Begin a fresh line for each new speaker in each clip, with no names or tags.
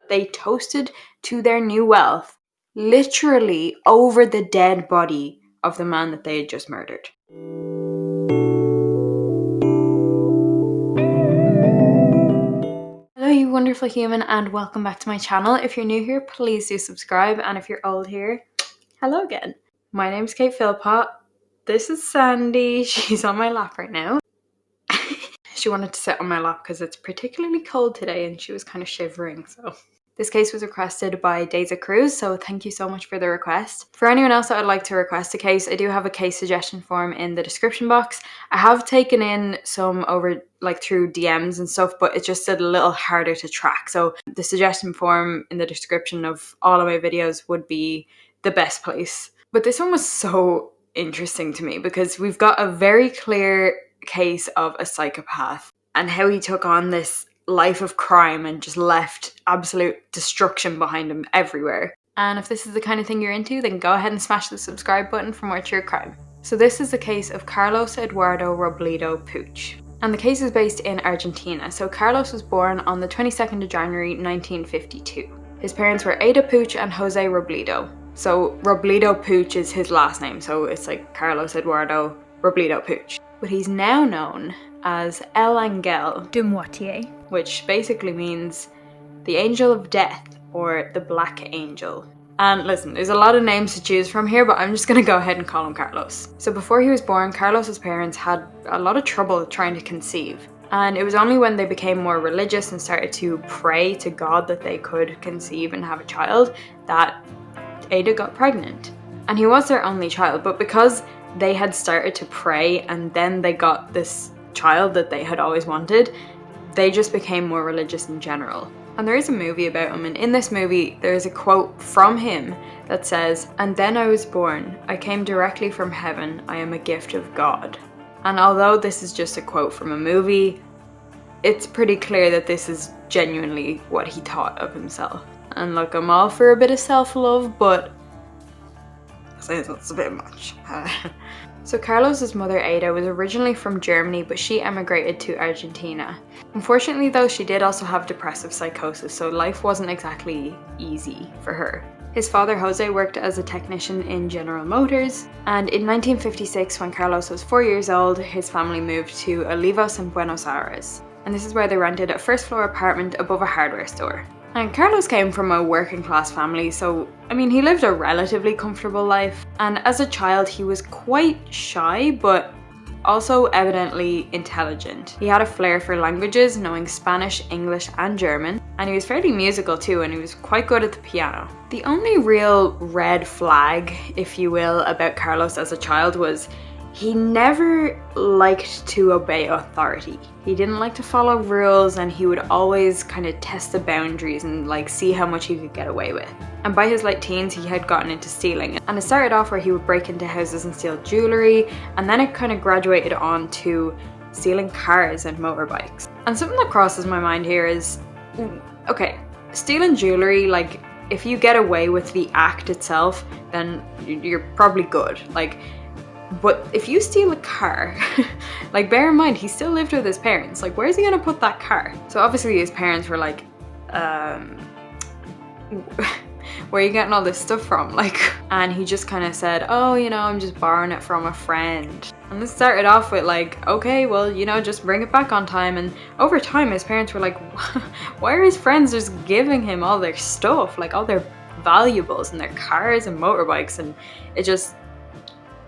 They toasted to their new wealth, literally over the dead body of the man that they had just murdered. Hello you wonderful human, and welcome back to my channel. If you're new here, please do subscribe, and if you're old here, hello again. My name's Kate Philpott. This is Sandy. She's on my lap right now. She wanted to sit on my lap because it's particularly cold today and she was kind of shivering, so. This case was requested by Daisy Cruz, so thank you so much for the request. For anyone else that would like to request a case, I do have a case suggestion form in the description box. I have taken in some over through DMs and stuff, but it's just a little harder to track. So the suggestion form in the description of all of my videos would be the best place. But this one was so interesting to me because we've got a very clear case of a psychopath and how he took on this life of crime and just left absolute destruction behind him everywhere. And if this is the kind of thing you're into, then go ahead and smash the subscribe button for more true crime. So this is the case of Carlos Eduardo Robledo Puch. And the case is based in Argentina. So Carlos was born on the 22nd of January 1952. His parents were Ada Puch and Jose Robledo. So Robledo Puch is his last name, so it's like Carlos Eduardo Robledo Puch. But he's now known as El Ángel de Muerte, which basically means the angel of death or the black angel. And listen, there's a lot of names to choose from here, but I'm just gonna go ahead and call him Carlos. So before he was born, Carlos's parents had a lot of trouble trying to conceive. And it was only when they became more religious and started to pray to God that they could conceive and have a child that Ada got pregnant. And he was their only child, but because they had started to pray and then they got this child that they had always wanted, they just became more religious in general. And there is a movie about him, and in this movie there is a quote from him that says, "And then I was born, I came directly from heaven, I am a gift of God." And although this is just a quote from a movie, it's pretty clear that this is genuinely what he thought of himself. And look, I'm all for a bit of self-love, but that's a bit much. So Carlos's mother Ada was originally from Germany, but she emigrated to Argentina. Unfortunately though, she did also have depressive psychosis, so life wasn't exactly easy for her. His father Jose worked as a technician in General Motors, and in 1956, when Carlos was 4 years old, his family moved to Olivos in Buenos Aires. And this is where they rented a first floor apartment above a hardware store. And Carlos came from a working class family, so I mean, he lived a relatively comfortable life. And as a child, he was quite shy, but also evidently intelligent. He had a flair for languages, knowing Spanish, English, and German. And he was fairly musical too, and he was quite good at the piano. The only real red flag, if you will, about Carlos as a child was he never liked to obey authority. He didn't like to follow rules, and he would always kind of test the boundaries and see how much he could get away with. And by his late teens, he had gotten into stealing. And it started off where he would break into houses and steal jewelry, and then it kind of graduated on to stealing cars and motorbikes. And something that crosses my mind here is, okay, stealing jewelry, if you get away with the act itself, then you're probably good. But if you steal a car, bear in mind, he still lived with his parents. Where's he gonna put that car? So obviously his parents were like, where are you getting all this stuff from? And he just kind of said, oh, I'm just borrowing it from a friend. And this started off with okay, well, just bring it back on time. And over time, his parents were like, why are his friends just giving him all their stuff? All their valuables and their cars and motorbikes, and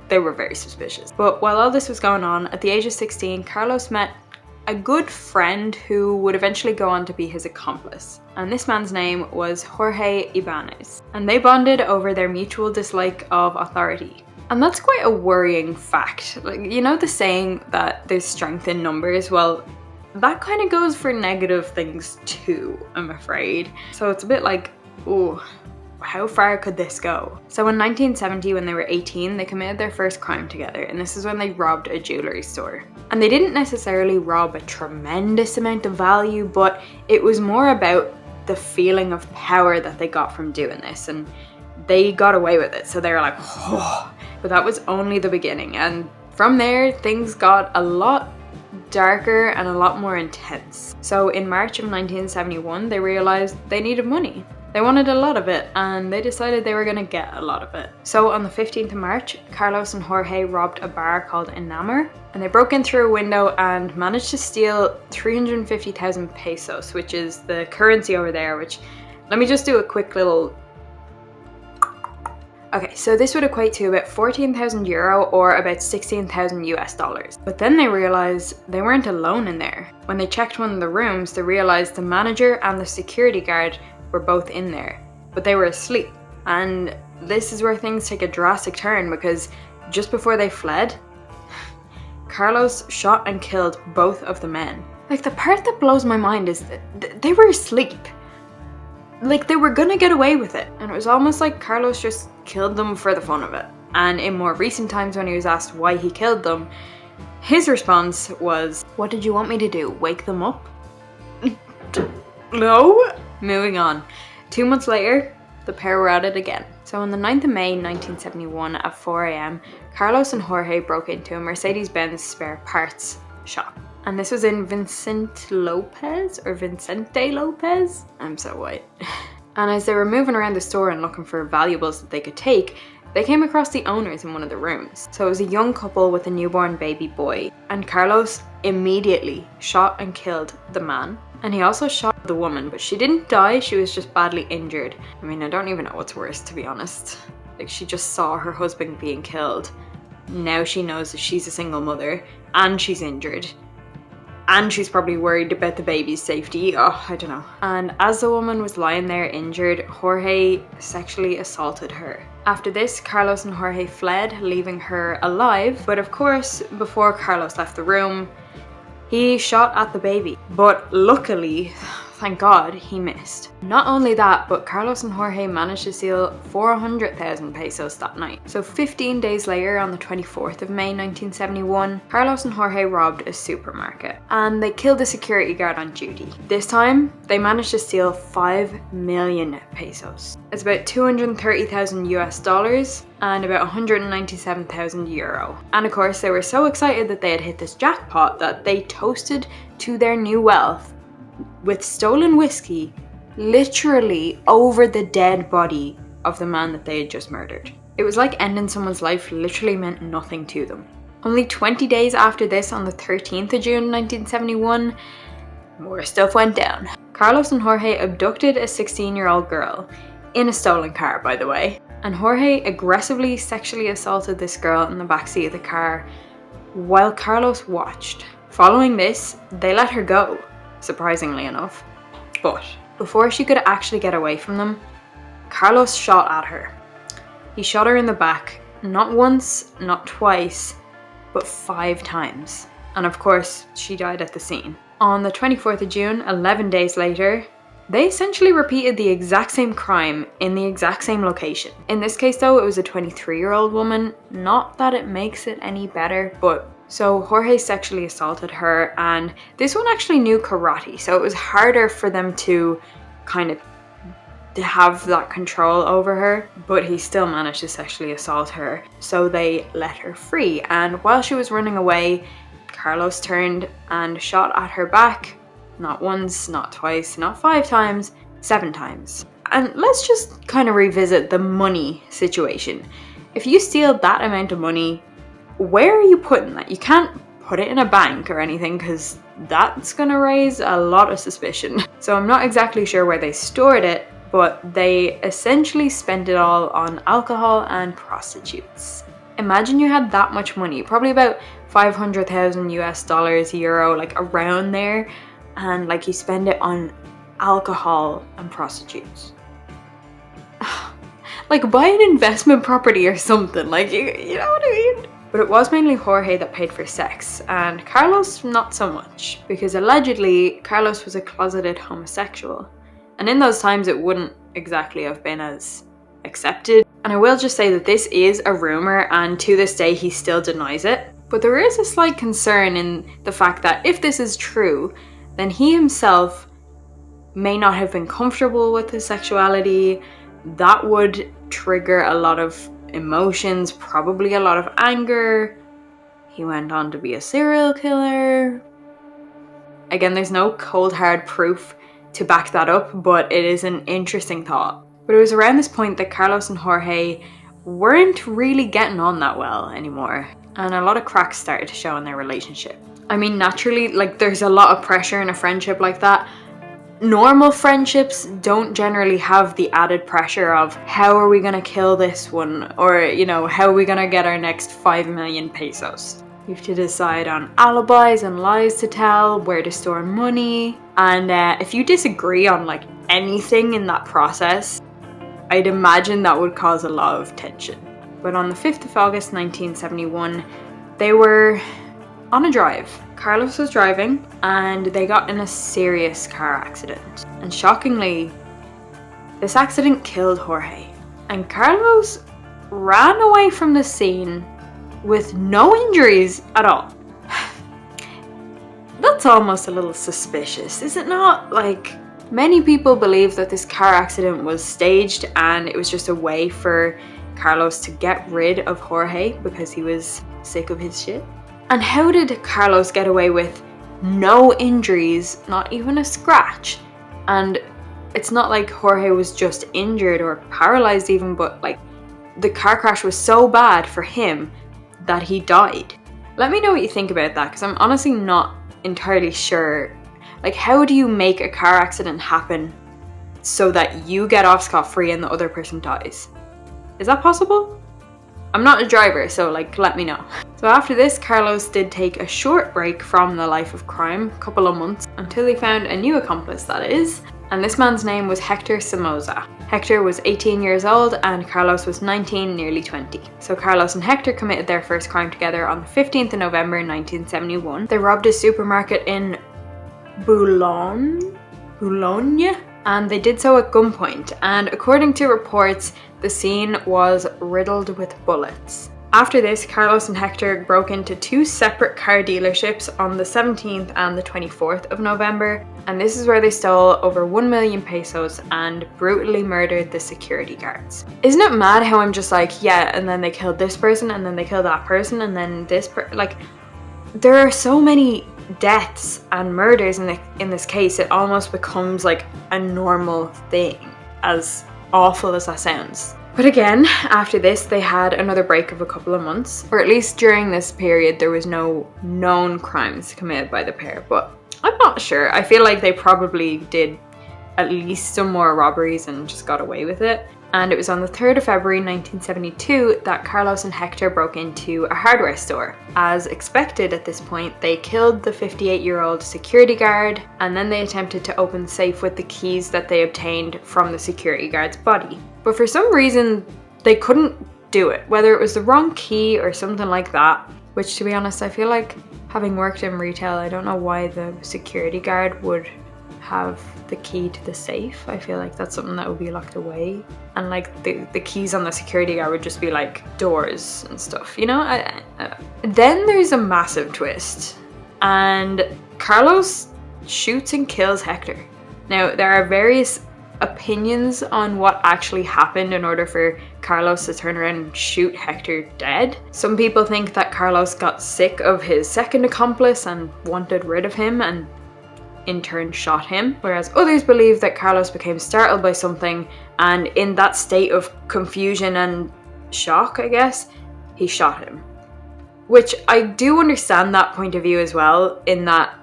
they were very suspicious. But while all this was going on, at the age of 16, Carlos met a good friend who would eventually go on to be his accomplice. And this man's name was Jorge Ibanez. And they bonded over their mutual dislike of authority. And that's quite a worrying fact. The saying that there's strength in numbers? Well, that kind of goes for negative things too, I'm afraid. So it's a bit ooh, how far could this go? So in 1970, when they were 18, they committed their first crime together, and this is when they robbed a jewelry store. And they didn't necessarily rob a tremendous amount of value, but it was more about the feeling of power that they got from doing this, and they got away with it. So they were like, oh. But that was only the beginning, and from there, things got a lot darker and a lot more intense. So in March of 1971, they realized they needed money. They wanted a lot of it, and they decided they were going to get a lot of it. So on the 15th of March, Carlos and Jorge robbed a bar called Enamor, and they broke in through a window and managed to steal 350,000 pesos, which is the currency over there, which, let me just do a quick little... Okay, so this would equate to about 14,000 euro or about 16,000 US dollars. But then they realized they weren't alone in there. When they checked one of the rooms, they realized the manager and the security guard were both in there, but they were asleep. And this is where things take a drastic turn, because just before they fled, Carlos shot and killed both of the men. Like, the part that blows my mind is that they were asleep. Like, they were gonna get away with it, and it was almost like Carlos just killed them for the fun of it. And in more recent times, when he was asked why he killed them, his response was, "What did you want me to do, wake them up?" No? Moving on. 2 months later, the pair were at it again. So on the 9th of May 1971 at 4 AM, Carlos and Jorge broke into a Mercedes-Benz spare parts shop. And this was in Vicente Lopez? I'm so white. And as they were moving around the store and looking for valuables that they could take, they came across the owners in one of the rooms. So it was a young couple with a newborn baby boy. And Carlos immediately shot and killed the man. And he also shot the woman, but she didn't die, she was just badly injured. I mean, I don't even know what's worse, to be honest. Like, she just saw her husband being killed. Now she knows that she's a single mother, and she's injured. And she's probably worried about the baby's safety. Oh, I don't know. And as the woman was lying there injured, Jorge sexually assaulted her. After this, Carlos and Jorge fled, leaving her alive. But of course, before Carlos left the room, he shot at the baby. But luckily, thank God, he missed. Not only that, but Carlos and Jorge managed to steal 400,000 pesos that night. So 15 days later, on the 24th of May 1971, Carlos and Jorge robbed a supermarket. And they killed the security guard on duty. This time, they managed to steal 5 million pesos. It's about 230,000 US dollars and about 197,000 euro. And of course, they were so excited that they had hit this jackpot that they toasted to their new wealth with stolen whiskey literally over the dead body of the man that they had just murdered. It was like ending someone's life literally meant nothing to them. Only 20 days after this, on the 13th of June 1971, more stuff went down. Carlos and Jorge abducted a 16-year-old girl, in a stolen car by the way, and Jorge aggressively sexually assaulted this girl in the backseat of the car while Carlos watched. Following this, they let her go, surprisingly enough. But before she could actually get away from them, Carlos shot at her. He shot her in the back, not once, not twice, but 5 times. And of course, she died at the scene. On the 24th of June, 11 days later, they essentially repeated the exact same crime in the exact same location. In this case though, it was a 23-year-old woman. Not that it makes it any better, but so Jorge sexually assaulted her, and this one actually knew karate, so it was harder for them to kind of have that control over her, but he still managed to sexually assault her, so they let her free. And while she was running away, Carlos turned and shot at her back. Not once, not twice, not 5 times, 7 times. And let's just kind of revisit the money situation. If you steal that amount of money, where are you putting that? You can't put it in a bank or anything, because that's gonna raise a lot of suspicion. So I'm not exactly sure where they stored it, but they essentially spent it all on alcohol and prostitutes. Imagine you had that much money, probably about 500,000 US dollars, euro, like around there, and like you spend it on alcohol and prostitutes. Like, buy an investment property or something, like, you know what I mean? But it was mainly Jorge that paid for sex, and Carlos not so much, because allegedly Carlos was a closeted homosexual. And in those times it wouldn't exactly have been as accepted. And I will just say that this is a rumor, and to this day he still denies it. But there is a slight concern in the fact that if this is true, then he himself may not have been comfortable with his sexuality. That would trigger a lot of emotions, probably a lot of anger. He went on to be a serial killer. Again, there's no cold hard proof to back that up, but it is an interesting thought. But it was around this point that Carlos and Jorge weren't really getting on that well anymore, and a lot of cracks started to show in their relationship. I mean, naturally, like, there's a lot of pressure in a friendship like that. Normal friendships don't generally have the added pressure of how are we gonna kill this one, or, you know, how are we gonna get our next 5 million pesos. You have to decide on alibis and lies to tell, where to store money, and if you disagree on like anything in that process, I'd imagine that would cause a lot of tension. But on the 5th of August 1971, they were on a drive. Carlos was driving and they got in a serious car accident. And shockingly, this accident killed Jorge. And Carlos ran away from the scene with no injuries at all. That's almost a little suspicious, is it not? Like, many people believe that this car accident was staged and it was just a way for Carlos to get rid of Jorge because he was sick of his shit. And how did Carlos get away with no injuries, not even a scratch? And it's not like Jorge was just injured or paralyzed even, but like the car crash was so bad for him that he died. Let me know what you think about that, because I'm honestly not entirely sure. Like, how do you make a car accident happen so that you get off scot-free and the other person dies? Is that possible? I'm not a driver, so like, let me know. So after this, Carlos did take a short break from the life of crime, a couple of months, until he found a new accomplice, that is. And this man's name was Hector Somoza. Hector was 18 years old and Carlos was 19, nearly 20. So Carlos and Hector committed their first crime together on the 15th of November 1971. They robbed a supermarket in Boulogne, and they did so at gunpoint, and according to reports, the scene was riddled with bullets. After this, Carlos and Hector broke into 2 separate car dealerships on the 17th and the 24th of November, and this is where they stole over 1 million pesos and brutally murdered the security guards. Isn't it mad how I'm just like, yeah, and then they killed this person, and then they killed that person, and then this like, there are so many deaths and murders in this case, it almost becomes like a normal thing, as awful as that sounds. But again, after this, they had another break of a couple of months, or at least during this period, there was no known crimes committed by the pair, but I'm not sure. I feel like they probably did at least some more robberies and just got away with it. And it was on the 3rd of February 1972 that Carlos and Hector broke into a hardware store. As expected at this point, they killed the 58-year-old security guard, and then they attempted to open the safe with the keys that they obtained from the security guard's body. But for some reason, they couldn't do it, whether it was the wrong key or something like that, which, to be honest, I feel like, having worked in retail, I don't know why the security guard would have the key to the safe. I feel like that's something that would be locked away, and like the keys on the security guard would just be like doors and stuff, you know? Then there's a massive twist, and Carlos shoots and kills Hector. Now, there are various opinions on what actually happened in order for Carlos to turn around and shoot Hector dead. Some people think that Carlos got sick of his second accomplice and wanted rid of him and in turn shot him, whereas others believe that Carlos became startled by something, and in that state of confusion and shock, I guess, he shot him. Which I do understand that point of view as well, in that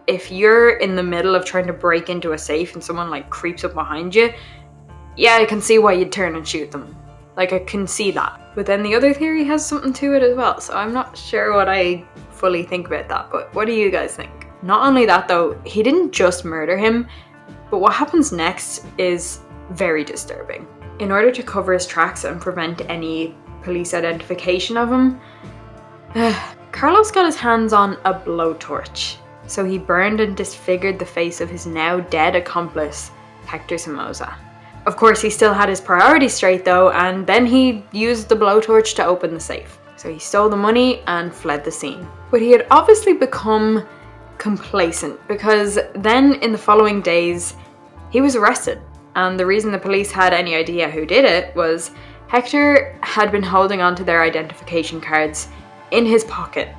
if you're in the middle of trying to break into a safe and someone like creeps up behind you, yeah, I can see why you'd turn and shoot them. Like, I can see that. But then the other theory has something to it as well, so I'm not sure what I fully think about that, but what do you guys think? Not only that though, he didn't just murder him, but what happens next is very disturbing. In order to cover his tracks and prevent any police identification of him, Carlos got his hands on a blowtorch. So he burned and disfigured the face of his now dead accomplice, Hector Somoza. Of course, he still had his priorities straight though, and then he used the blowtorch to open the safe. So he stole the money and fled the scene. But he had obviously become complacent, because then in the following days he was arrested, and the reason the police had any idea who did it was Hector had been holding on to their identification cards in his pocket.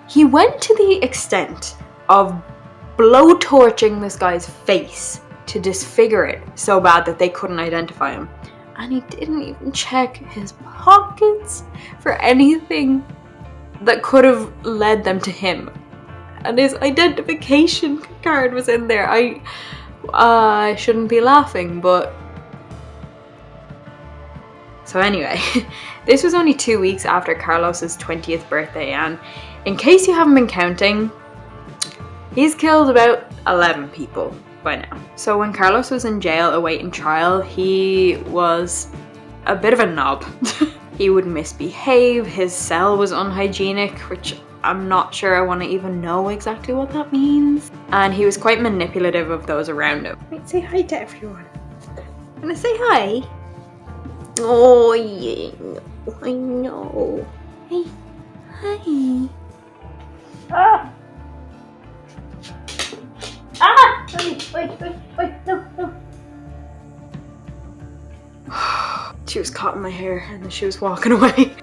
He went to the extent of blowtorching this guy's face to disfigure it so bad that they couldn't identify him. And he didn't even check his pockets for anything that could have led them to him. And his identification card was in there. I shouldn't be laughing, but... So anyway, this was only 2 weeks after Carlos's 20th birthday, and in case you haven't been counting, he's killed about 11 people by now. So when Carlos was in jail awaiting trial, he was a bit of a knob. He would misbehave, his cell was unhygienic, which I'm not sure I want to even know exactly what that means. And he was quite manipulative of those around him. Wait, say hi to everyone. Can I say hi? Oh yeah, I know. Hey, hi. Ah! Ah! Wait, no. She was caught in my hair and then she was walking away.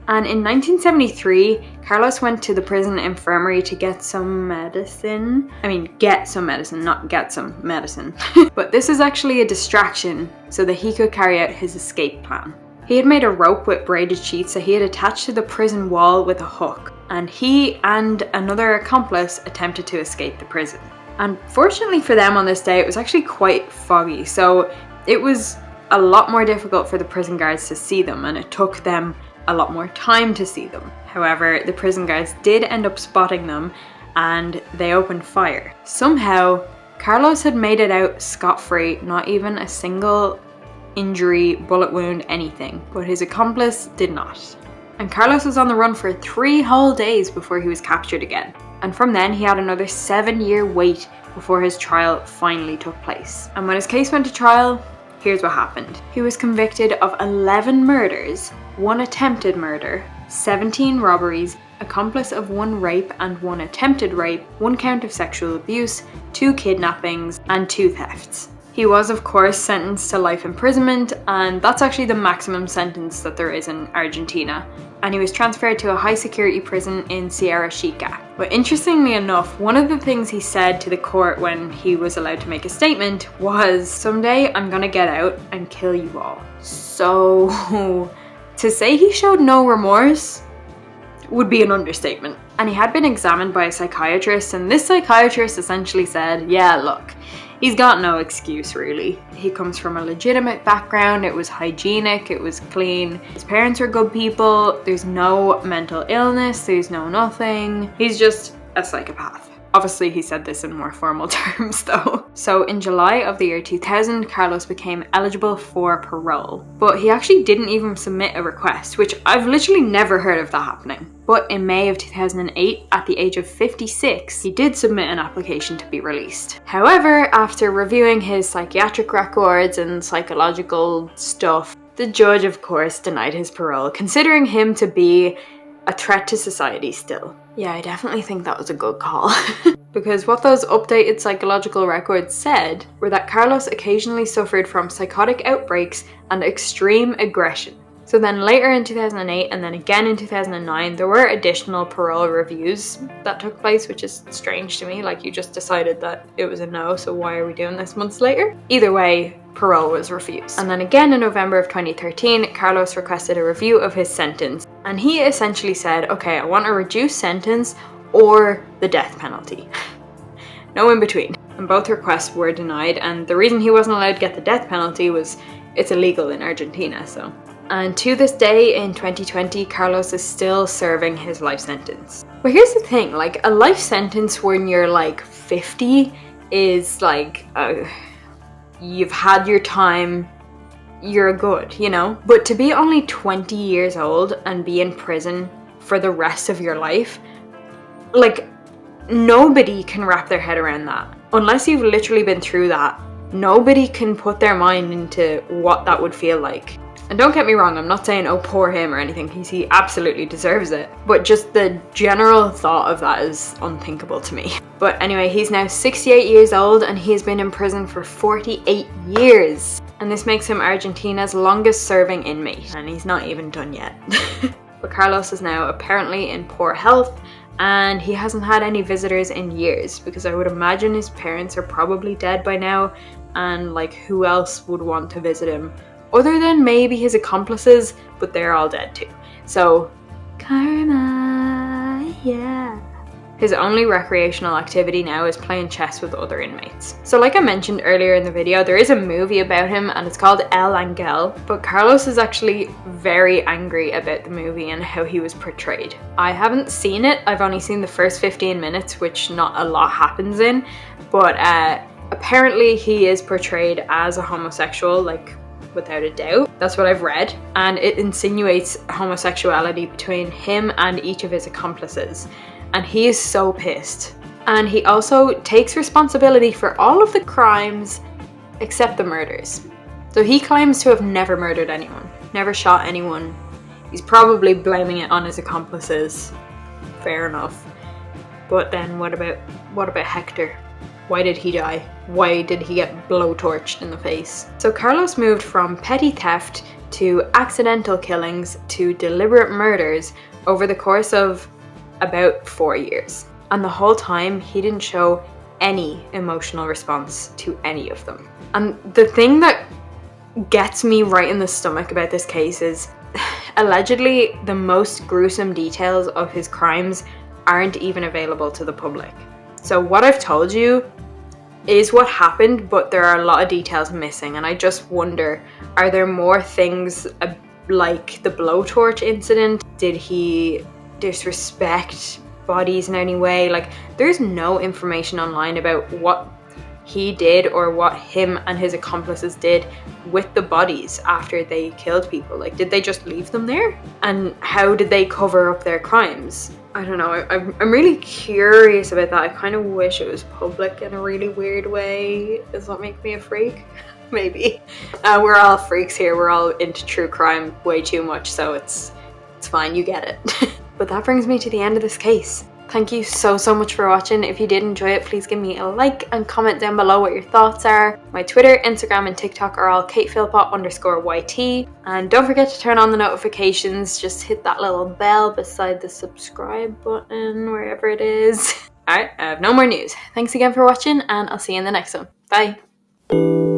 And in 1973, Carlos went to the prison infirmary to get some medicine. I mean, get some medicine, not get some medicine. But this is actually a distraction so that he could carry out his escape plan. He had made a rope with braided sheets that he had attached to the prison wall with a hook. And he and another accomplice attempted to escape the prison. And fortunately for them on this day, it was actually quite foggy. So it was a lot more difficult for the prison guards to see them, and it took them a lot more time to see them. However, the prison guards did end up spotting them and they opened fire. Somehow, Carlos had made it out scot-free, not even a single injury, bullet wound, anything, but his accomplice did not. And Carlos was on the run for 3 whole days before he was captured again. And from then, he had another 7-year wait before his trial finally took place. And when his case went to trial, here's what happened. He was convicted of 11 murders, 1 attempted murder, 17 robberies, accomplice of 1 rape and 1 attempted rape, 1 count of sexual abuse, 2 kidnappings, and 2 thefts. He was, of course, sentenced to life imprisonment, and that's actually the maximum sentence that there is in Argentina. And he was transferred to a high-security prison in Sierra Chica. But interestingly enough, one of the things he said to the court when he was allowed to make a statement was, "Someday I'm gonna get out and kill you all." So, to say he showed no remorse would be an understatement. And he had been examined by a psychiatrist, and this psychiatrist essentially said, yeah, look, he's got no excuse really. He comes from a legitimate background, it was hygienic, it was clean, his parents were good people, there's no mental illness, there's no nothing. He's just a psychopath. Obviously he said this in more formal terms though. So in July of the year 2000, Carlos became eligible for parole. But he actually didn't even submit a request, which I've literally never heard of that happening. But in May of 2008, at the age of 56, he did submit an application to be released. However, after reviewing his psychiatric records and psychological stuff, the judge of course denied his parole, considering him to be a threat to society still. Yeah, I definitely think that was a good call. Because what those updated psychological records said were that Carlos occasionally suffered from psychotic outbreaks and extreme aggression. So then later in 2008 and then again in 2009, there were additional parole reviews that took place, which is strange to me. Like, you just decided that it was a no, so why are we doing this months later? Either way, parole was refused. And then again in November of 2013, Carlos requested a review of his sentence. And he essentially said, okay, I want a reduced sentence or the death penalty. No in between. And both requests were denied, and the reason he wasn't allowed to get the death penalty was it's illegal in Argentina, so. And to this day in 2020, Carlos is still serving his life sentence. But here's the thing, like, a life sentence when you're like 50 is like, you've had your time, you're good, you know? But to be only 20 years old and be in prison for the rest of your life, like, nobody can wrap their head around that. Unless you've literally been through that, nobody can put their mind into what that would feel like. And don't get me wrong, I'm not saying, oh, poor him or anything, because he absolutely deserves it. But just the general thought of that is unthinkable to me. But anyway, he's now 68 years old and he's been in prison for 48 years. And this makes him Argentina's longest serving inmate. And he's not even done yet. But Carlos is now apparently in poor health and he hasn't had any visitors in years, because I would imagine his parents are probably dead by now, and like, who else would want to visit him other than maybe his accomplices, but they're all dead too. So karma, yeah. His only recreational activity now is playing chess with other inmates. So like I mentioned earlier in the video, there is a movie about him and it's called El Angel, but Carlos is actually very angry about the movie and how he was portrayed. I haven't seen it, I've only seen the first 15 minutes, which not a lot happens in, but apparently he is portrayed as a homosexual, like without a doubt. That's what I've read, and it insinuates homosexuality between him and each of his accomplices. And he is so pissed. And he also takes responsibility for all of the crimes except the murders. So he claims to have never murdered anyone, never shot anyone. He's probably blaming it on his accomplices. Fair enough. But then what about Hector? Why did he die? Why did he get blowtorched in the face? So Carlos moved from petty theft to accidental killings to deliberate murders over the course of about 4 years. And the whole time, he didn't show any emotional response to any of them. And the thing that gets me right in the stomach about this case is, allegedly, the most gruesome details of his crimes aren't even available to the public. So what I've told you is what happened, but there are a lot of details missing, and I just wonder, are there more things like the blowtorch incident? Did he disrespect bodies in any way? Like, there's no information online about what he did or what him and his accomplices did with the bodies after they killed people. Like, did they just leave them there? And how did they cover up their crimes? I don't know, I'm really curious about that. I kind of wish it was public in a really weird way. Does that make me a freak? Maybe. We're all freaks here, we're all into true crime way too much, so it's fine, you get it. But that brings me to the end of this case. Thank you so much for watching. If you did enjoy it, please give me a like and comment down below what your thoughts are. My Twitter, Instagram and TikTok are all katephilpott_YT. And don't forget to turn on the notifications. Just hit that little bell beside the subscribe button, wherever it is. Alright, I have no more news. Thanks again for watching, and I'll see you in the next one. Bye!